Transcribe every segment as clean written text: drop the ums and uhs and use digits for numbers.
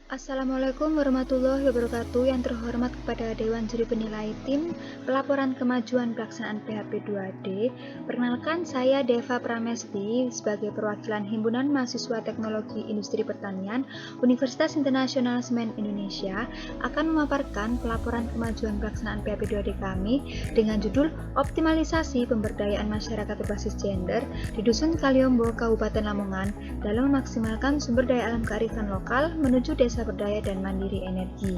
Assalamualaikum warahmatullahi wabarakatuh. Yang terhormat kepada Dewan Juri Penilai Tim Pelaporan Kemajuan Pelaksanaan PHP 2D. Perkenalkan, saya Deva Pramesti sebagai perwakilan Himpunan Mahasiswa Teknologi Industri Pertanian Universitas Internasional Semen Indonesia akan memaparkan pelaporan kemajuan pelaksanaan PHP 2D kami dengan judul Optimalisasi Pemberdayaan Masyarakat Berbasis Gender di Dusun Kaliombo, Kabupaten Lamongan dalam memaksimalkan sumber daya alam kearifan lokal menuju desa berdaya dan mandiri energi.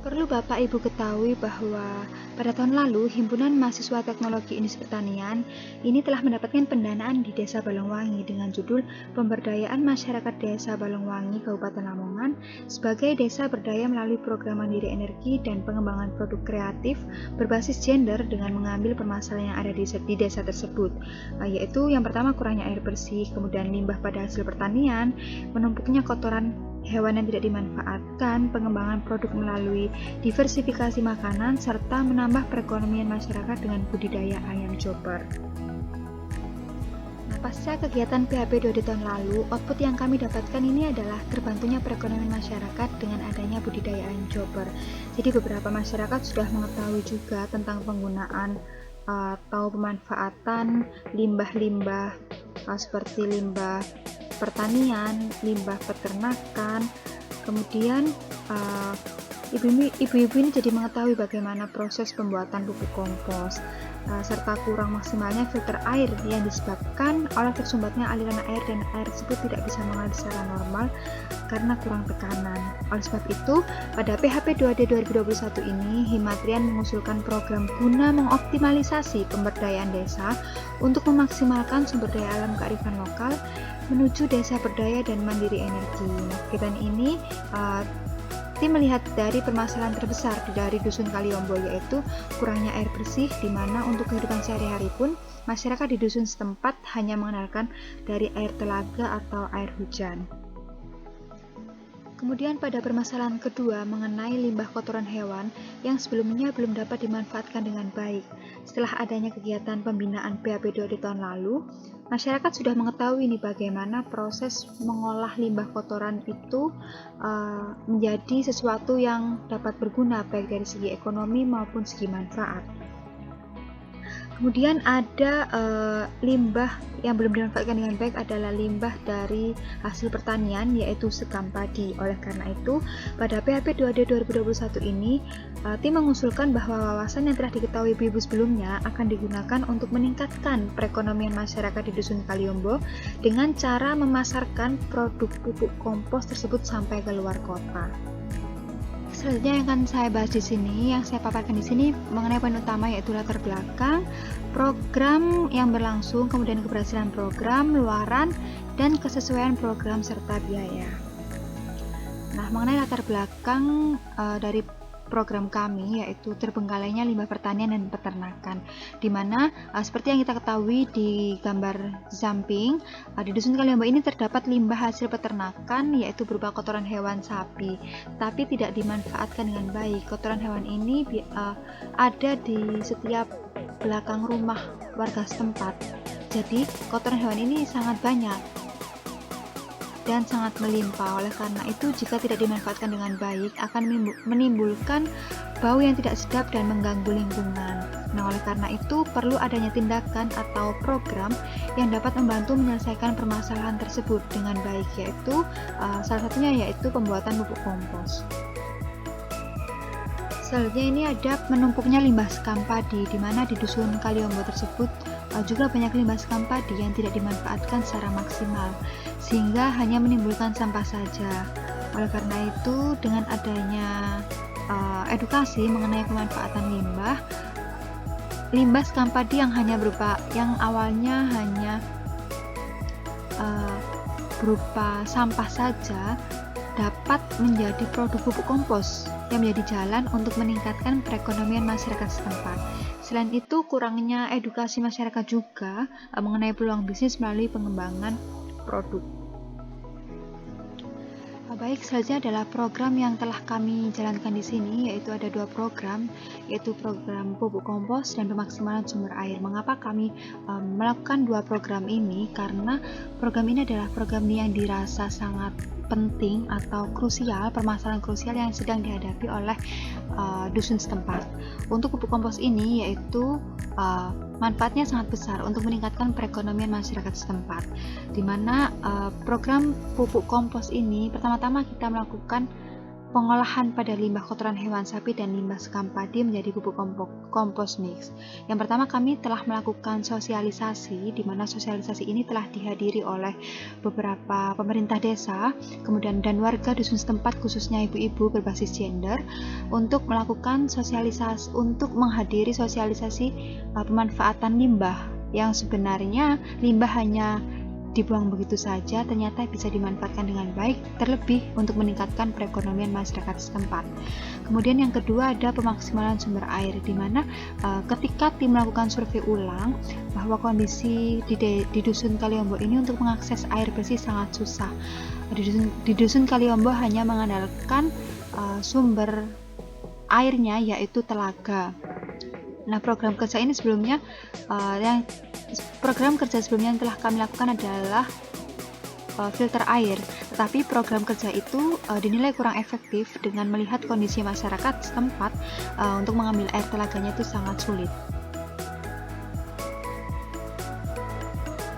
Perlu Bapak Ibu ketahui bahwa pada tahun lalu Himpunan Mahasiswa Teknologi Industri Pertanian ini telah mendapatkan pendanaan di Desa Balongwangi dengan judul Pemberdayaan Masyarakat Desa Balongwangi Kabupaten Lamongan sebagai desa berdaya melalui program mandiri energi dan pengembangan produk kreatif berbasis gender dengan mengambil permasalahan yang ada di desa tersebut, yaitu yang pertama kurangnya air bersih, kemudian limbah pada hasil pertanian, menumpuknya kotoran hewan yang tidak dimanfaatkan, pengembangan produk melalui diversifikasi makanan, serta menambah perekonomian masyarakat dengan budidaya ayam chopper. Nah, pasca kegiatan PHP 2 di tahun lalu, output yang kami dapatkan ini adalah terbantunya perekonomian masyarakat dengan adanya budidaya ayam chopper. Jadi beberapa masyarakat sudah mengetahui juga tentang penggunaan atau pemanfaatan limbah-limbah seperti limbah pertanian, limbah peternakan, kemudian ibu-ibu ini jadi mengetahui bagaimana proses pembuatan pupuk kompos, serta kurang maksimalnya filter air yang disebabkan oleh tersumbatnya aliran air dan air tersebut tidak bisa mengalir secara normal karena kurang tekanan. Oleh sebab itu, pada PHP 2D 2021 ini, Himatrian mengusulkan program guna mengoptimalisasi pemberdayaan desa untuk memaksimalkan sumber daya alam kearifan lokal menuju desa berdaya dan mandiri energi. Nah, kegiatan ini tim melihat dari permasalahan terbesar dari Dusun Kaliombo, yaitu kurangnya air bersih, di mana untuk kehidupan sehari-hari pun masyarakat di dusun setempat hanya mengandalkan dari air telaga atau air hujan. Kemudian pada permasalahan kedua mengenai limbah kotoran hewan yang sebelumnya belum dapat dimanfaatkan dengan baik. Setelah adanya kegiatan pembinaan PHP 2 di tahun lalu, masyarakat sudah mengetahui nih bagaimana proses mengolah limbah kotoran itu menjadi sesuatu yang dapat berguna baik dari segi ekonomi maupun segi manfaat. Kemudian ada limbah yang belum dimanfaatkan dengan baik adalah limbah dari hasil pertanian, yaitu sekam padi. Oleh karena itu, pada PHP 2D 2021 ini, tim mengusulkan bahwa wawasan yang telah diketahui ibu-ibu sebelumnya akan digunakan untuk meningkatkan perekonomian masyarakat di Dusun Kaliombo dengan cara memasarkan produk pupuk kompos tersebut sampai ke luar kota. Selanjutnya yang akan saya bahas di sini, yang saya paparkan di sini mengenai poin utama, yaitu latar belakang, program yang berlangsung, kemudian keberhasilan program, luaran, dan kesesuaian program serta biaya. Nah, mengenai latar belakang dari program kami, yaitu terbengkalainya limbah pertanian dan peternakan, di mana seperti yang kita ketahui di gambar samping, di Dusun Kaliombo ini terdapat limbah hasil peternakan, yaitu berupa kotoran hewan sapi, tapi tidak dimanfaatkan dengan baik. Kotoran hewan ini ada di setiap belakang rumah warga setempat, jadi kotoran hewan ini sangat banyak dan sangat melimpah. Oleh karena itu, jika tidak dimanfaatkan dengan baik akan menimbulkan bau yang tidak sedap dan mengganggu lingkungan. Nah, oleh karena itu perlu adanya tindakan atau program yang dapat membantu menyelesaikan permasalahan tersebut dengan baik, yaitu salah satunya yaitu pembuatan pupuk kompos. Selanjutnya ini ada menumpuknya limbah sekam padi, di mana di Dusun Kaliombo tersebut juga banyak limbah sekam padi yang tidak dimanfaatkan secara maksimal, sehingga hanya menimbulkan sampah saja. Oleh karena itu, dengan adanya edukasi mengenai pemanfaatan limbah sekam padi yang awalnya hanya berupa sampah saja dapat menjadi produk pupuk kompos yang menjadi jalan untuk meningkatkan perekonomian masyarakat setempat. Selain itu, kurangnya edukasi masyarakat juga mengenai peluang bisnis melalui pengembangan produk. Baik, selanjutnya adalah program yang telah kami jalankan di sini, yaitu ada 2 program, yaitu program pupuk kompos dan pemaksimalan sumber air. Mengapa kami melakukan 2 program ini? Karena program ini adalah program yang dirasa sangat penting atau krusial, permasalahan krusial yang sedang dihadapi oleh dusun setempat. Untuk pupuk kompos ini yaitu manfaatnya sangat besar untuk meningkatkan perekonomian masyarakat setempat, di mana program pupuk kompos ini pertama-tama kita melakukan pengolahan pada limbah kotoran hewan sapi dan limbah sekam padi menjadi pupuk kompos mix. Yang pertama, kami telah melakukan sosialisasi, di mana sosialisasi ini telah dihadiri oleh beberapa pemerintah desa, kemudian dan warga dusun setempat, khususnya ibu-ibu berbasis gender, untuk melakukan sosialisasi, untuk menghadiri sosialisasi pemanfaatan limbah, yang sebenarnya limbah hanya dibuang begitu saja, ternyata bisa dimanfaatkan dengan baik, terlebih untuk meningkatkan perekonomian masyarakat setempat. Kemudian yang kedua ada pemaksimalan sumber air, di mana ketika tim melakukan survei ulang bahwa kondisi di dusun Kaliombo ini untuk mengakses air bersih sangat susah. Di dusun Kaliombo hanya mengandalkan sumber airnya yaitu telaga. Nah, program kerja sebelumnya yang telah kami lakukan adalah filter air, tetapi program kerja itu dinilai kurang efektif dengan melihat kondisi masyarakat setempat. Untuk mengambil air telaganya itu sangat sulit.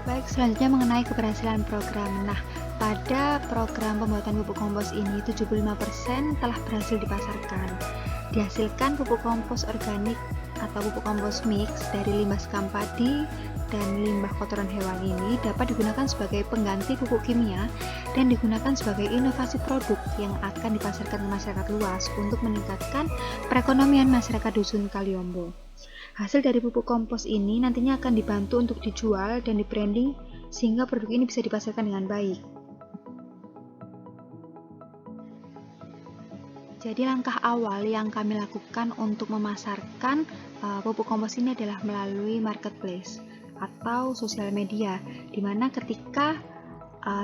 Baik, selanjutnya mengenai keberhasilan program. Nah, pada program pembuatan pupuk kompos ini 75% telah berhasil dipasarkan. Dihasilkan pupuk kompos organik atau pupuk kompos mix dari limbah sekam padi dan limbah kotoran hewan ini dapat digunakan sebagai pengganti pupuk kimia dan digunakan sebagai inovasi produk yang akan dipasarkan ke masyarakat luas untuk meningkatkan perekonomian masyarakat dusun Kaliombo. Hasil dari pupuk kompos ini nantinya akan dibantu untuk dijual dan di-branding sehingga produk ini bisa dipasarkan dengan baik. Jadi langkah awal yang kami lakukan untuk memasarkan pupuk kompos ini adalah melalui marketplace atau sosial media, di mana ketika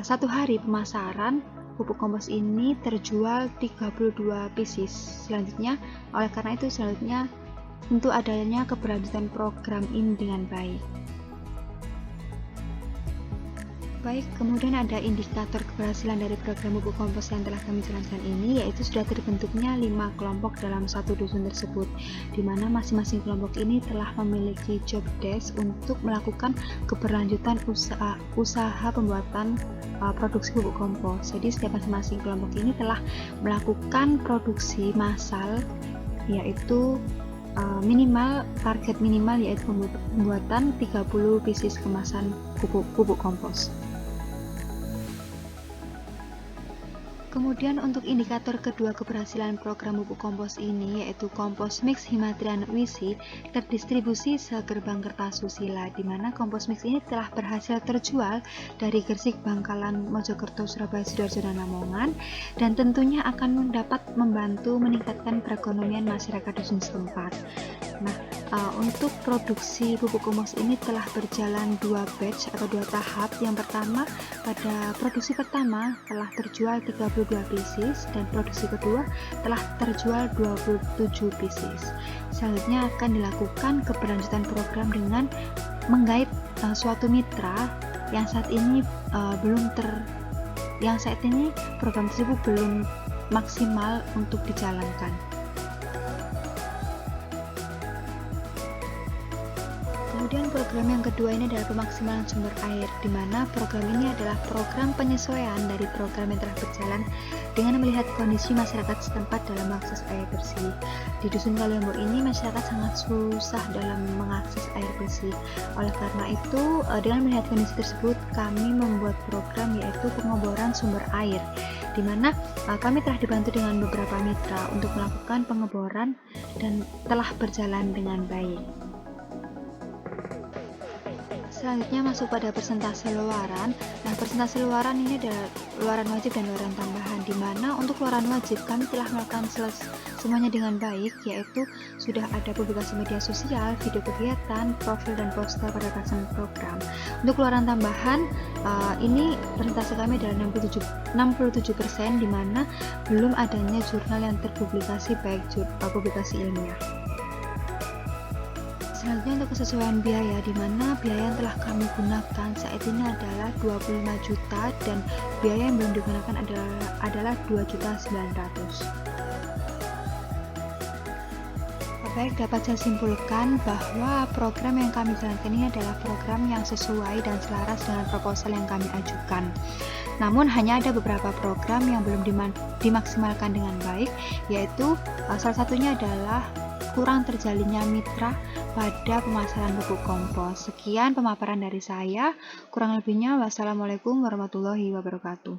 satu hari pemasaran pupuk kompos ini terjual 32 pieces. Selanjutnya, oleh karena itu selanjutnya tentu adanya keberlanjutan program ini dengan baik. Baik, kemudian ada indikator keberhasilan dari program pupuk kompos yang telah kami jalankan ini, yaitu sudah terbentuknya 5 kelompok dalam satu dusun tersebut, di mana masing-masing kelompok ini telah memiliki job desk untuk melakukan keberlanjutan usaha pembuatan produksi pupuk kompos. Jadi setiap masing-masing kelompok ini telah melakukan produksi massal, yaitu target minimal yaitu pembuatan 30 pieces kemasan pupuk kompos. Kemudian untuk indikator kedua keberhasilan program pupuk kompos ini yaitu kompos mix Himadrian Wisi terdistribusi segerbang Kertasusila, di mana kompos mix ini telah berhasil terjual dari Gresik, Bangkalan, Mojokerto, Surabaya, Sidoarjo, dan Lamongan, dan tentunya akan dapat membantu meningkatkan perekonomian masyarakat dusun setempat. Nah, untuk produksi pupuk kompos ini telah berjalan 2 batch atau 2 tahap. Yang pertama, pada produksi pertama telah terjual 32 pieces dan produksi kedua telah terjual 27 pieces. Selanjutnya akan dilakukan keberlanjutan program dengan menggait suatu mitra yang saat ini program tersebut belum maksimal untuk dijalankan. Kemudian program yang kedua ini adalah pemaksimalan sumber air, di mana program ini adalah program penyesuaian dari program yang telah berjalan dengan melihat kondisi masyarakat setempat dalam mengakses air bersih. Di dusun Kaliombo ini masyarakat sangat susah dalam mengakses air bersih. Oleh karena itu, dengan melihat kondisi tersebut, kami membuat program yaitu pengeboran sumber air, di mana kami telah dibantu dengan beberapa mitra untuk melakukan pengeboran dan telah berjalan dengan baik. Selanjutnya masuk pada persentase luaran. Nah, persentase luaran ini adalah luaran wajib dan luaran tambahan, di mana untuk luaran wajib kami telah melakukan semuanya dengan baik, yaitu sudah ada publikasi media sosial, video kegiatan, profil dan poster pada pelaksanaan program. Untuk luaran tambahan, ini persentase kami adalah 67%, di mana belum adanya jurnal yang terpublikasi baik publikasi ilmiah. Selanjutnya untuk kesesuaian biaya, di mana biaya yang telah kami gunakan saat ini adalah 25 juta dan biaya yang belum digunakan adalah 2.900.000. Baik, dapat saya simpulkan bahwa program yang kami jalankan ini adalah program yang sesuai dan selaras dengan proposal yang kami ajukan. Namun hanya ada beberapa program yang belum dimaksimalkan dengan baik, yaitu salah satunya adalah kurang terjalinnya mitra pada pemasaran pupuk kompos. Sekian pemaparan dari saya, kurang lebihnya wassalamualaikum warahmatullahi wabarakatuh.